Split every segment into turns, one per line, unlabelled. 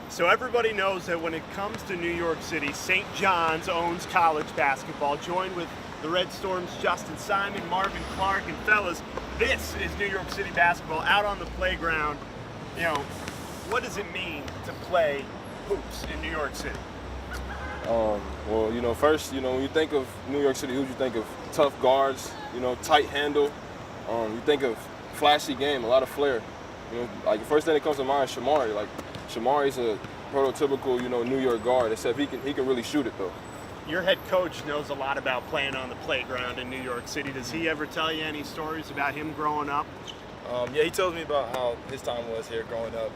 So everybody knows that when it comes to New York City, St. John's owns college basketball. Joined with the Red Storm's Justin Simon, Marvin Clark, and fellas, this is New York City basketball out on the playground. You know, what does it mean to play hoops in New York City?
Well, you know, first, you know, when you think of New York City hoops, you think of tough guards, you know, tight handle. You think of flashy game, a lot of flair. You know, like the first thing that comes to mind is Shamari. Like Shamari's a prototypical, you know, New York guard, except he can really shoot it though.
Your head coach knows a lot about playing on the playground in New York City. Does he ever tell you any stories about him growing up?
Yeah, he tells me about how his time was here growing up,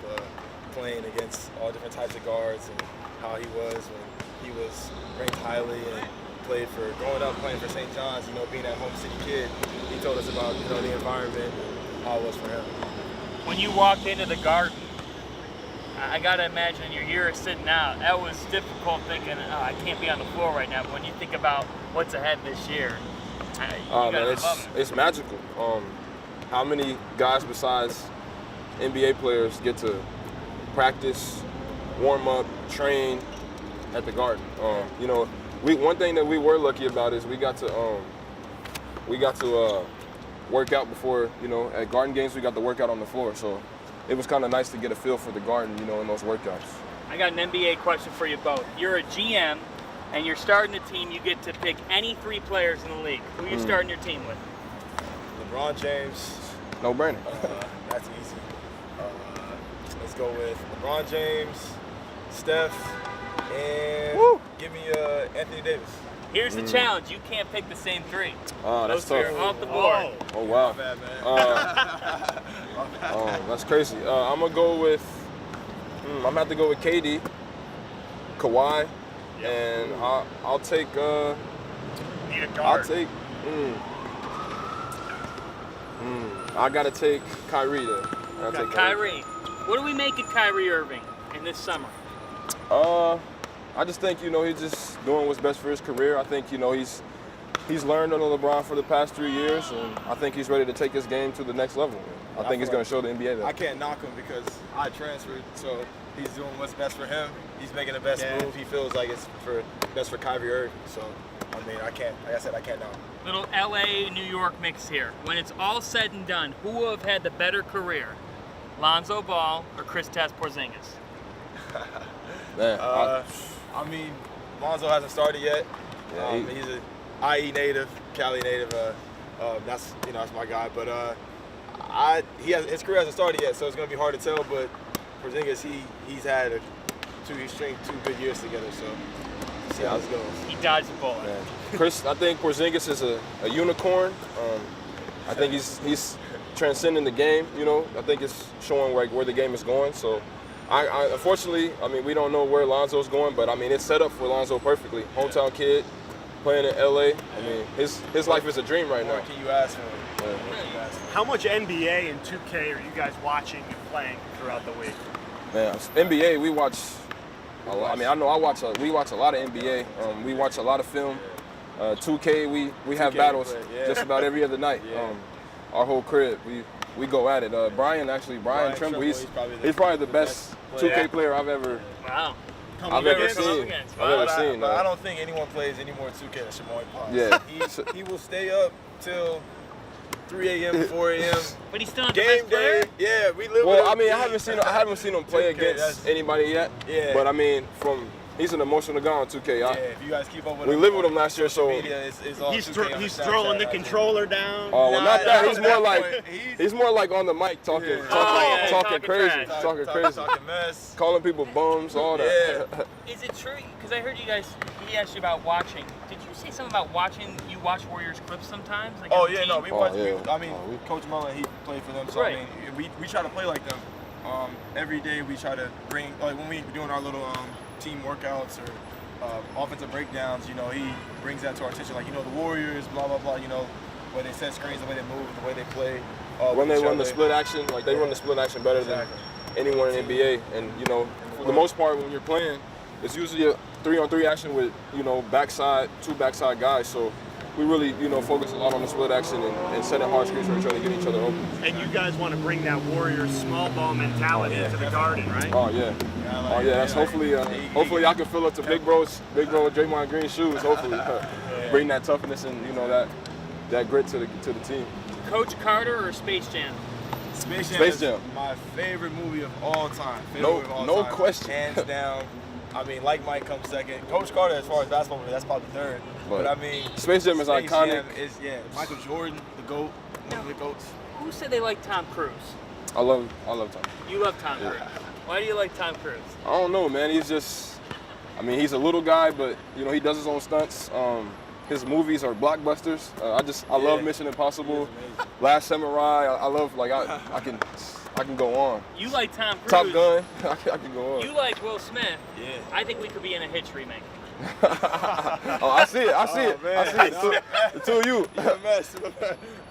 playing against all different types of guards, and how he was when he was ranked highly and played for, growing up playing for St. John's, you know, being that home city kid. He told us about, you know, the environment and how it was for him.
When you walked into the Garden, I gotta imagine your year is sitting out. That was difficult thinking, oh, I can't be on the floor right now. But when you think about what's ahead this year,
Man, it's magical. How many guys besides NBA players get to practice, warm up, train at the Garden? You know, one thing that we were lucky about is we got to work out before, you know, at Garden games we got to work out on the floor. So it was kind of nice to get a feel for the Garden, you know, in those workouts.
I got an NBA question for you both. You're a GM and you're starting a team. You get to pick any 3 players in the league. Who are you starting your team with?
LeBron James.
No brainer.
That's easy. Let's go with LeBron James, Steph, and give me Anthony Davis.
Here's the challenge. You can't pick the same 3.
Oh, that's
Those 3
tough.
are off the board.
Oh, wow.
My bad, man.
That's crazy. I'm going to go with, I'm going to have to go with KD, Kawhi, and I'll take,
Need a guard.
I'll take, I got to take Kyrie there. I'll take
Kyrie. What do we make of Kyrie Irving in this summer?
I just think, you know, he's just doing what's best for his career. I think, you know, he's learned under LeBron for the past 3 years, and I think he's ready to take his game to the next level. I think he's going to show the NBA that.
I can't knock him because I transferred, so he's doing what's best for him. He's making the best move. He feels like it's best for Kyrie Irving. So, I mean, I can't knock him.
Little LA, New York mix here. When it's all said and done, who will have had the better career? Lonzo Ball or Kristaps Porzingis?
Man,
I mean, Lonzo hasn't started yet.
Yeah,
he's an IE native, Cali native. That's my guy. But his career hasn't started yet, so it's gonna be hard to tell. But Porzingis, he's had two good years together. So we'll see how this goes.
He dodged the bullet.
I think Porzingis is a unicorn. I think he's transcending the game. You know, I think it's showing like where the game is going. So. Unfortunately, I mean, we don't know where Lonzo's going, but I mean, it's set up for Lonzo perfectly. Hometown kid, playing in LA. I mean, his life is a dream right now.
What can you ask for?
How much NBA and 2K are you guys watching and playing throughout the week?
Man, NBA, we watch a lot. I mean, we watch a lot of NBA. We watch a lot of film. 2K, we have battles just about every other night. Our whole crib, we go at it. Brian Trimble, he's probably the best 2K player I've ever seen.
But I don't think anyone plays any more 2K than Shamari Potts.
Yeah.
He will stay up till 3 a.m., 4 a.m.
But he's still not the
Game
best player?
day. Yeah, we live with him.
Well, I mean, I haven't seen him play
2K,
against anybody yet.
Yeah.
But I mean, he's an emotional guy on 2K.
If you guys keep up with
we
him,
lived with him last year, so
media, it's all
He's
2K on
he's
Snapchat,
throwing the controller down.
Oh, well, not that.
He's
He's more like on the mic talking
talking
crazy,
trash.
talking mess.
calling people bums, all that.
Yeah.
Is it true? Because I heard he asked you about watching. Did you say something about watching? You watch Warriors clips sometimes? Like
Oh
as a
yeah,
team?
no, we watch.
yeah.
I mean, Coach Mullen, he played for them, so
Right.
I mean, we try to play like them. Every day we try to bring, like when we're doing our little team workouts or offensive breakdowns, you know, he brings that to our attention. Like, you know, the Warriors, blah blah blah. You know, where they set screens, the way they move, the way they play.
When they run the split action, like they run the split action better than anyone in the NBA. And you know, for the most part, when you're playing, it's usually a 3-on-3 action with, you know, two backside guys. So we really, focus a lot on the split action and setting hard screens where we're trying to get each other open.
And you guys want to bring that Warrior small ball mentality to the Garden, right?
Oh yeah. That's hopefully I can fill up to big bro Draymond Green shoes. Hopefully, bring that toughness and that grit to the team.
Coach Carter or Space Jam?
Space Jam. My favorite movie of all time.
No question.
Hands down. I mean, like Mike comes second. Coach Carter, as far as basketball, that's probably third. But I mean,
Space Jam is iconic.
Michael Jordan, the GOAT, one of the GOATs.
Who said they like Tom Cruise?
I love Tom.
You love Tom Cruise. Why do you like Tom Cruise?
I don't know, man. He's a little guy, but he does his own stunts. His movies are blockbusters. I love Mission Impossible, Last Samurai. I love I can go on.
You like Tom Cruise.
Top Gun. I can go on.
You like Will Smith.
Yeah.
I think we could be in a Hitch remake.
Oh, I see it.
Man.
I see it. The two of you.
You're a mess.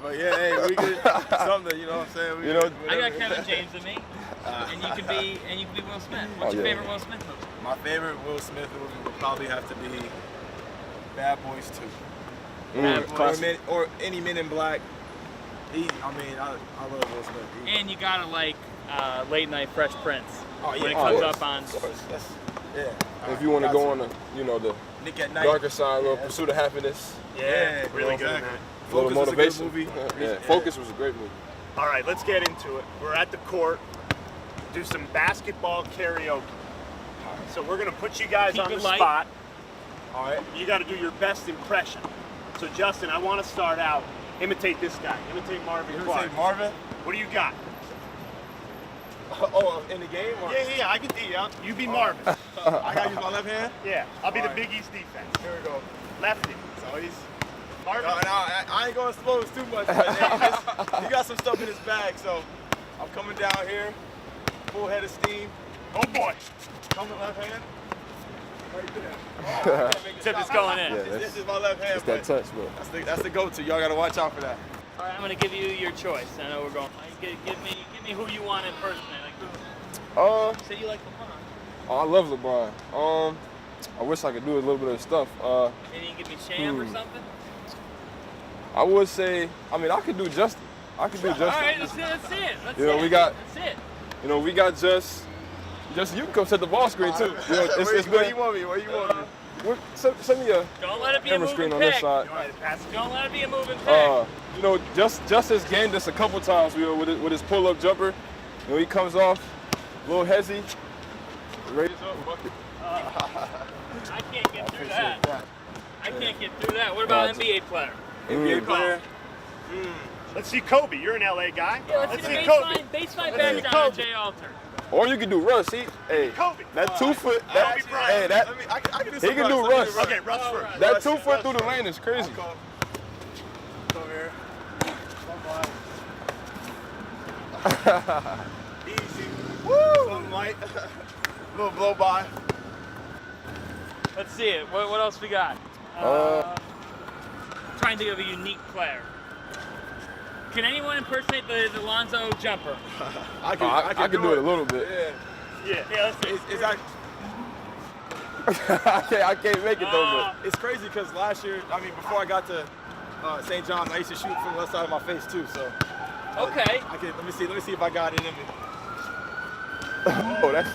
But yeah, hey, we get something. You know what I'm saying?
I got Kevin James in me, and you can be Will Smith. What's your favorite Will Smith movie?
My favorite Will Smith movie would probably have to be Bad Boys 2. Or any Men in Black. I love Will Smith.
And you gotta like Late Night Fresh Prince when it
of
comes
course,
up on.
Of course.
If you want to go on the the
Nick at Night.
darker side, a little Pursuit of Happiness.
Yeah,
really good in that.
A little motivation.
Was a good movie.
Focus was a great movie.
All right, let's get into it. We're at the court. Do some basketball karaoke. So we're gonna put you guys
Keep
on the
it light.
spot.
All right.
You got to do your best impression. So Justin, I want to start out. Imitate this guy. Imitate Marvin Clark.
Say Marvin.
What do you got?
Oh, in the game? Or?
Yeah. I can do you be Marvin.
I gotta use my left hand?
Yeah. I'll be the
All
Big East defense.
Here we go.
Lefty.
So he's.
Marvin.
No, I ain't gonna expose too much, but hey, he got some stuff in his bag, so I'm coming down here, full head of steam.
Oh boy.
Coming left hand. Right there.
Tip is going in.
Yeah,
This is my left hand.
It's that touch, bro.
That's the go-to. Y'all gotta watch out for that.
All right, I'm gonna give you your choice. I know we're going. Give me who you want in person. Like who? Say you like LeBron.
I love LeBron. I wish I could do a little bit of stuff.
Maybe you can give me Sham or something.
I would say, I could do Justin.
All right, let's see it.
We got.
That's it.
We got just you can come set the ball screen too. It's
Where
good.
you want me?
Send me a
Don't let it be a
camera
moving
screen on
pick.
this side.
Don't let it be a moving pick.
Just has gained this a couple times with his pull-up jumper. He comes off, a little hezzy, raise up, bucket.
I can't get through that. I can't get through that. What about NBA player?
NBA player.
Let's see Kobe. You're an LA guy.
Yeah, let's see the
Kobe.
baseline
Let's see
background on
Kobe.
Jay Alter.
Or you can do Russ.
Kobe.
That 2 foot.
Kobe Bryant.
I can do
He
some
can do Russ.
Okay, Russ first.
That 2 foot through the lane is crazy.
Come here. Easy. Woo! Something light. Little blow by.
Let's see it. What else we got? Trying to think of a unique player. Can anyone impersonate the Lonzo jumper?
I can
do it a little bit.
Yeah.
Yeah, let's see.
It's like,
I can't make it though.
it's crazy because last year, before I got to St. John's, I used to shoot from the left side of my face too. So
Okay.
let me see if I got it in me.
Oh, that's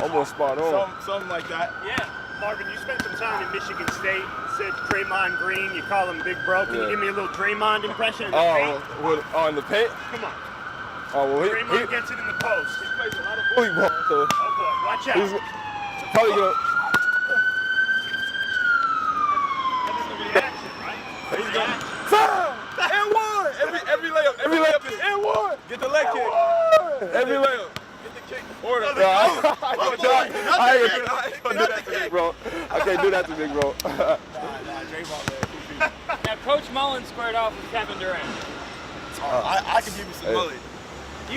almost spot on.
Something like that.
Yeah.
Marvin, you spent some time in Michigan State. Said Draymond Green. You call him Big Bro. Can you give me a little Draymond impression in the paint?
In the paint?
Come on.
Oh, well,
Draymond gets it in the post.
He plays a lot of
bully ball. So
Oh boy, watch out.
he's probably gonna.
That's the reaction, right?
He's going. And one. Every layup is and one. Get the leg kick. Every layup. Get the kick. Order.
I ain't gonna do that to Big Bro. I can't do that to Big Bro.
Nah, Draymond, man.
Now, Coach Mullen squared off with Kevin Durant.
I can give you some bully.
Yeah.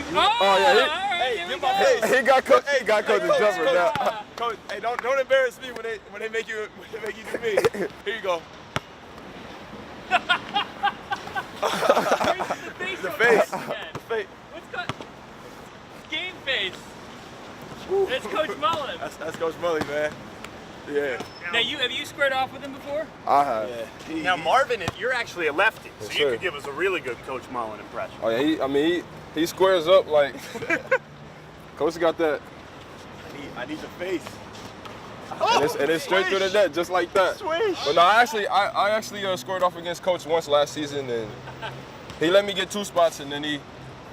Hey,
Here we
get
go.
my face.
He got coach's jumper now.
Coach, hey, don't embarrass me when they make you do me. Here you go.
The
face.
The
Face.
What's got game face? It's Coach Mullen.
That's Coach Mully, man. Yeah.
Now, have you squared off with him before?
I have.
Yeah.
Now, Marvin, you're actually a lefty, so
Yes,
you
sir.
could give us a really good Coach Mullen impression.
Oh yeah, he squares up like Coach got that,
I need the face.
and it's straight through the net just like that.
Swish.
But no, I actually squared off against Coach once last season, and he let me get 2 spots, and then he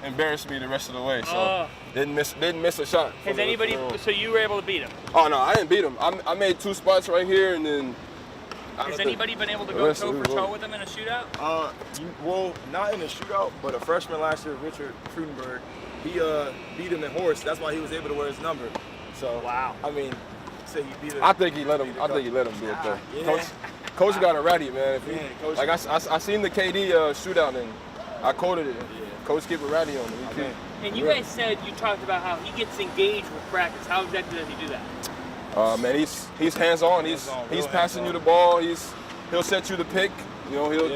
embarrassed me the rest of the way. So didn't miss a shot.
Has anybody? So you were able to beat him?
Oh no, I didn't beat him. I made 2 spots right here, and then.
Has anybody been able to go toe for toe with him in a shootout?
Well, not in a shootout, but a freshman last year, Richard Frudenberg, he beat him in horse. That's why he was able to wear his number. So
Wow.
I mean, say he beat him.
I think he let him. I think he let him do it though.
Yeah.
Coach got a ratty, man. If he,
Yeah, Coach-
like I seen the KD shootout and I quoted it. Coach keep a ratty on him. He keep-
And you guys said you talked about how he gets engaged with practice. How exactly does he do that?
Man, he's hands on. He's
real
passing
hands-on.
you the ball. He'll set you the pick. You know he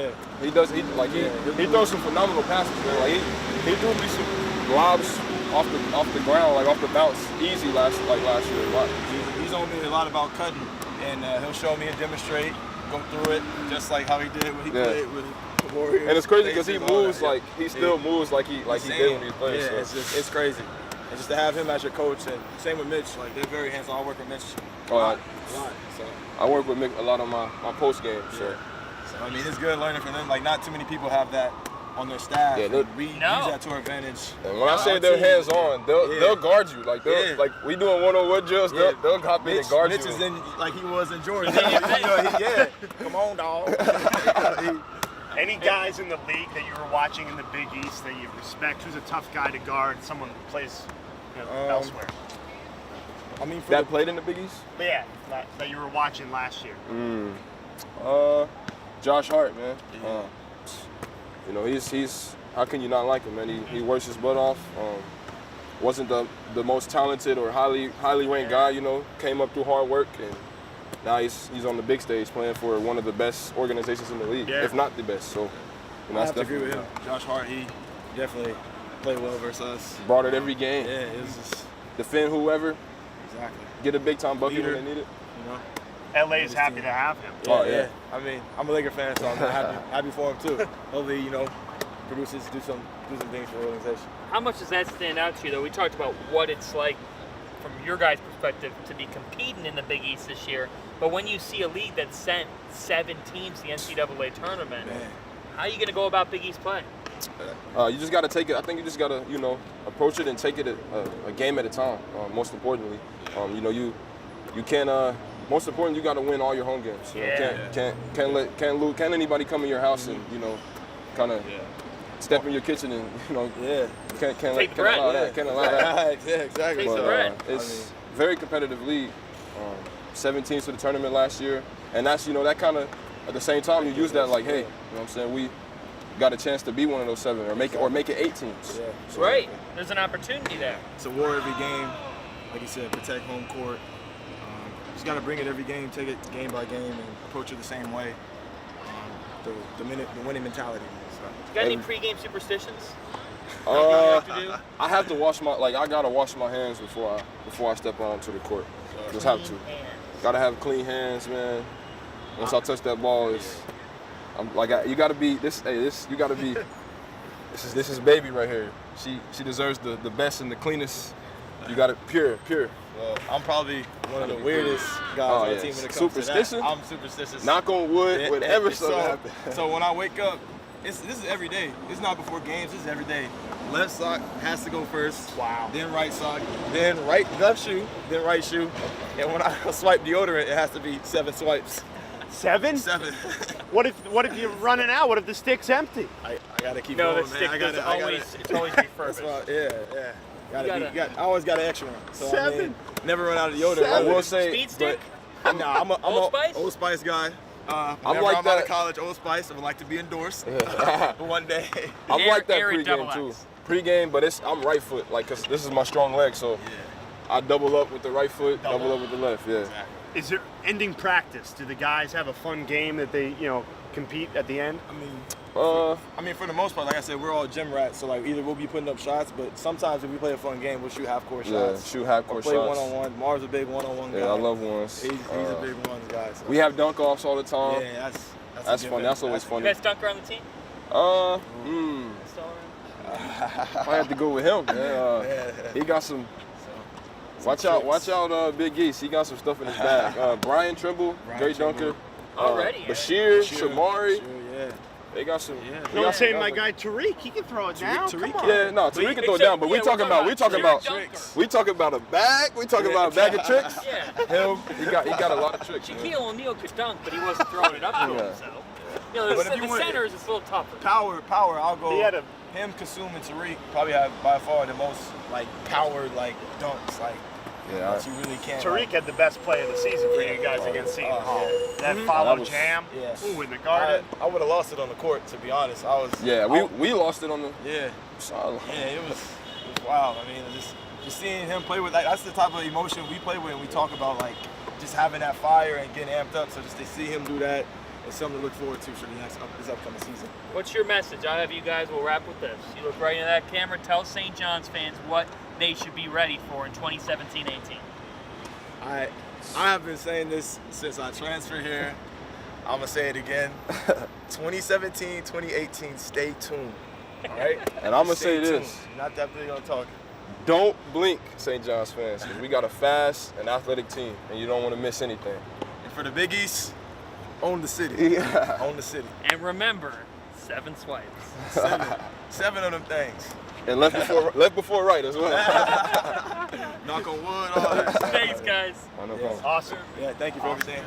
throws some phenomenal passes, man. Like he threw me some lobs off the ground, like off the bounce, easy last year.
He's on me a lot about cutting, and he'll show me and demonstrate, go through it, just like how he did when he played with the Warriors.
And it's crazy because he
Pacers, all
moves
that.
like he still moves like he did when he played.
Yeah,
so.
it's crazy. And just to have him as your coach, and same with Mitch, like they're very hands-on. I work with Mitch a lot. So
I work with Mick a lot on my post game. So
I mean, it's good learning from them. Like not too many people have that on their staff.
Yeah,
and we use
No.
that to our advantage.
and when I say they're hands on, they'll guard you. Like
Yeah.
like we doing one-on-one drills, they'll hop in and guard
Mitch
you.
is in like he was in Jordan. Yeah, come on, dog.
Any guys in the league that you were watching in the Big East that you respect? Who's a tough guy to guard? Someone who plays elsewhere.
I mean,
That played in the Big East?
But yeah, that you were watching last year.
Josh Hart, man. You know, he's how can you not like him, man? He works his butt off. Wasn't the most talented or highly ranked guy, you know, came up through hard work, and now he's on the big stage playing for one of the best organizations in the league, if not the best. So, you know,
I
that's
have to agree with
definitely
him. Josh Hart, he definitely played well versus us.
brought it every game.
Yeah, it was just
Defend whoever,
exactly.
get a big time bucket
Leader.
when they need it.
You know.
LA is happy to have him.
Oh, yeah.
I mean, I'm a Laker fan, so I'm happy for him too. Hopefully, you know, produces do some things for the organization.
How much does that stand out to you, though? We talked about what it's like from your guys' perspective to be competing in the Big East this year, but when you see a league that sent 7 teams to the NCAA tournament,
Man.
how are you going to go about Big East play?
You just got to take it. I think you just got to, you know, approach it and take it a game at a time. Most importantly, you know, you can't. Most important, you got to win all your home games. You know, can't anybody come in your house and, you know, kind of step in your kitchen and, you know, can't allow that. Can't allow that.
Yeah, exactly.
Take the bread.
It's very competitive league. 7 teams to the tournament last year, and that's, you know, that kind of at the same time you use that like, hey, you know what I'm saying, we got a chance to be one of those 7 or make it 8 teams.
Yeah.
So,
Right. There's an opportunity there.
It's a war every game. Like you said, protect home court. Just got to bring it every game, take it game by game, and approach it the same way. The winning mentality. So.
Got any pregame superstitions?
I have to wash my I gotta wash my hands before I step onto the court. Just have to.
Clean hands.
Gotta have clean hands, man. Once I touch that ball, you gotta be this. Hey, this you gotta be. This is baby right here. She deserves the best and the cleanest. You got it pure.
Well, I'm probably one of the weirdest guys on the team when it comes
Superstition?
to that. I'm superstitious.
Knock on wood, whatever something happen.
So when I wake up, this is every day. It's not before games. This is every day. Left sock has to go first.
Wow.
Then right sock. Then left shoe. Then right shoe. And when I swipe deodorant, it has to be 7 swipes.
7?
7.
What if you're running out? What if the stick's empty?
I gotta keep
No,
going,
the
man.
stick
I
is
gotta,
always
That's
refurbished.
why, yeah.
gotta-
I always got an extra one. So
7.
I mean, never run out of deodorant.
I will say,
Speed stick?
I'm a
Old Spice?
Old Spice guy.
I'm
Whenever
like
I'm out
that.
of college, Old Spice. I would like to be endorsed one day.
I'm like that
Airy
pregame
double
too.
X.
Pregame, but I'm right foot, like, cause this is my strong leg, so I double up with the right foot, double up with the left. Yeah.
Exactly.
Is there ending practice? Do the guys have a fun game that they, compete at the end?
I mean, for the most part, like I said, we're all gym rats, so like either we'll be putting up shots, but sometimes if we play a fun game, we'll shoot half-court shots.
Yeah, shoot half-court
play
shots.
one-on-one. Marv's a big one-on-one guy.
Yeah, I love ones.
He's a big ones guy. So.
We have dunk-offs all the time.
Yeah,
That's fun. That's always
You
funny.
best dunker on the team? Still around?
I have to go with him. Man. He got some. Watch out, Big Geese. He got some stuff in his bag. Brian Trimble, great dunker.
Already.
Bashir, Shamari.
Yeah.
They got some.
You know what I'm saying? My guy Tariq, he can throw it down. Come on.
Yeah, no, Tariq can throw it down, but we talking about
tricks.
we talking about a bag. We talking about a bag of tricks.
Yeah.
Him, he got a lot of tricks. man.
Shaquille O'Neal could dunk, but he wasn't throwing it up to himself.
But if
The
you want-
center is a little tougher.
Power. I'll go.
He had a-
him, Kasum, and Tariq probably have by far the most like powered like dunks like that you really can't.
Tariq had the best play of the season for you guys against Seton Hall. That
That
follow
was-
jam.
Yeah.
Ooh, in the garden.
I would have lost it on the court, to be honest.
Yeah, we lost it on the
Yeah.
sideline.
Yeah, it was wild. I mean, just seeing him play with that's the type of emotion we play with, and we talk about like just having that fire and getting amped up. So just to see him do that, it's something to look forward to for this upcoming season.
What's your message? I'll have you guys, we'll wrap with this. You look right into that camera, tell St. John's fans what they should be ready for in 2017-18.
I have been saying this since I transferred here. I'm gonna say it again. 2017, 2018, stay tuned. All right?
And I'm gonna
Stay
say
tuned.
this.
Not that big on talking.
Don't blink, St. John's fans, because we got a fast and athletic team, and you don't want to miss anything.
And for the Big East, own the city. Own the city.
And remember, 7 swipes.
7 of them things.
And left before right as well.
Knock on wood, all that.
Thanks, guys.
No problem.
Awesome.
Yeah, thank you for everything.